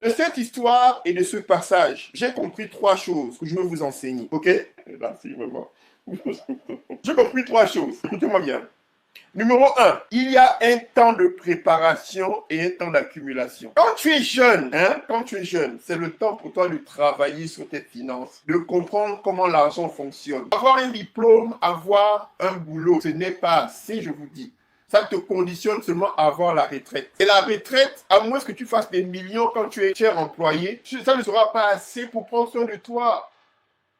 De cette histoire et de ce passage, j'ai compris trois choses que je veux vous enseigner. Ok? Là, c'est vraiment. J'ai compris trois choses. Écoutez-moi bien. Numéro un, il y a un temps de préparation et un temps d'accumulation. Quand tu es jeune, c'est le temps pour toi de travailler sur tes finances, de comprendre comment l'argent fonctionne. Avoir un diplôme, avoir un boulot, ce n'est pas assez, je vous dis. Ça te conditionne seulement à avoir la retraite. Et la retraite, à moins que tu fasses des millions quand tu es cher employé, ça ne sera pas assez pour prendre soin de toi.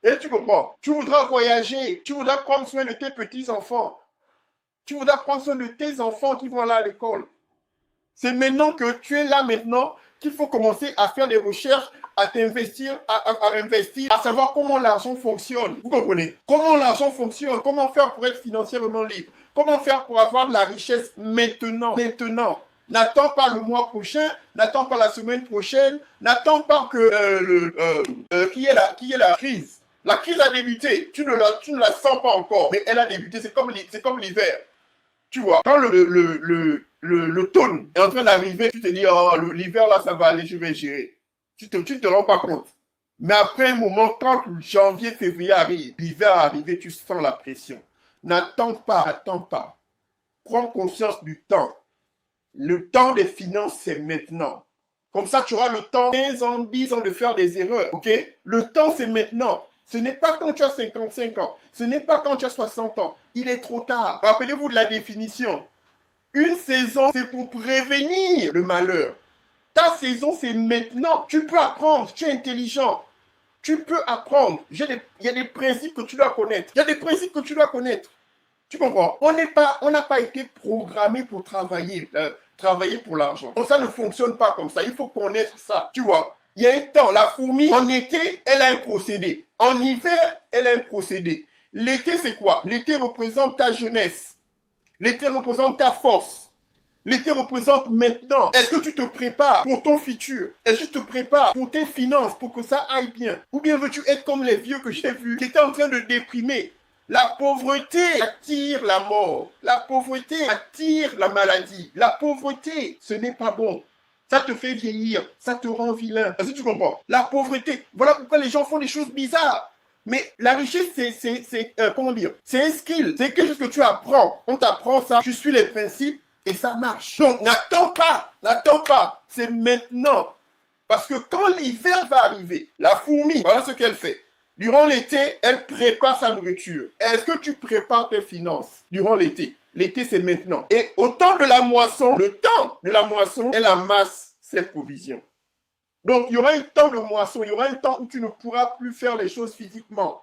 Et tu comprends? Tu voudras voyager, tu voudras prendre soin de tes petits-enfants. Tu voudras prendre soin de tes enfants qui vont aller à l'école. C'est maintenant que tu es là maintenant qu'il faut commencer à faire des recherches, à t'investir, à investir, à savoir comment l'argent fonctionne. Vous comprenez? Comment l'argent fonctionne? Comment faire pour être financièrement libre? Comment faire pour avoir de la richesse maintenant? Maintenant. N'attends pas le mois prochain, n'attends pas la semaine prochaine, n'attends pas que qu'il y ait la crise. La crise a débuté, tu ne la sens pas encore, mais elle a débuté, c'est comme l'hiver. Tu vois, quand l'automne est en train d'arriver, tu te dis, oh, l'hiver là, ça va aller, je vais gérer. Tu ne te rends pas compte. Mais après un moment, quand janvier, février arrive, l'hiver arrive, tu sens la pression. N'attends pas, attends pas. Prends conscience du temps. Le temps des finances, c'est maintenant. Comme ça, tu auras le temps, 15 ans, 10 ans de faire des erreurs, ok? Le temps, c'est maintenant. Ce n'est pas quand tu as 55 ans. Ce n'est pas quand tu as 60 ans. Il est trop tard. Rappelez-vous de la définition. Une saison, c'est pour prévenir le malheur. Ta saison, c'est maintenant. Tu peux apprendre. Tu es intelligent. Tu peux apprendre. Il y a des principes que tu dois connaître. Il y a des principes que tu dois connaître. Tu comprends? On n'a pas été programmé pour travailler pour l'argent. Ça ne fonctionne pas comme ça. Il faut connaître ça. Tu vois? Il y a un temps. La fourmi, en été, elle a un procédé. En hiver, elle a un procédé. L'été, c'est quoi? L'été représente ta jeunesse. L'été représente ta force. L'été représente maintenant. Est-ce que tu te prépares pour ton futur? Est-ce que tu te prépares pour tes finances, pour que ça aille bien? Ou bien veux-tu être comme les vieux que j'ai vus, qui étaient en train de déprimer? La pauvreté attire la mort. La pauvreté attire la maladie. La pauvreté, ce n'est pas bon. Ça te fait vieillir. Ça te rend vilain. Est-ce que tu comprends? La pauvreté. Voilà pourquoi les gens font des choses bizarres. Mais la richesse, comment dire? C'est un skill. C'est quelque chose que tu apprends. On t'apprend ça. Tu suis les principes et ça marche. Donc, n'attends pas. N'attends pas. C'est maintenant. Parce que quand l'hiver va arriver, la fourmi, voilà ce qu'elle fait. Durant l'été, elle prépare sa nourriture. Est-ce que tu prépares tes finances durant l'été? L'été, c'est maintenant. Et au temps de la moisson, le temps de la moisson, elle amasse ses provisions. Donc, il y aura un temps de moisson, il y aura un temps où tu ne pourras plus faire les choses physiquement.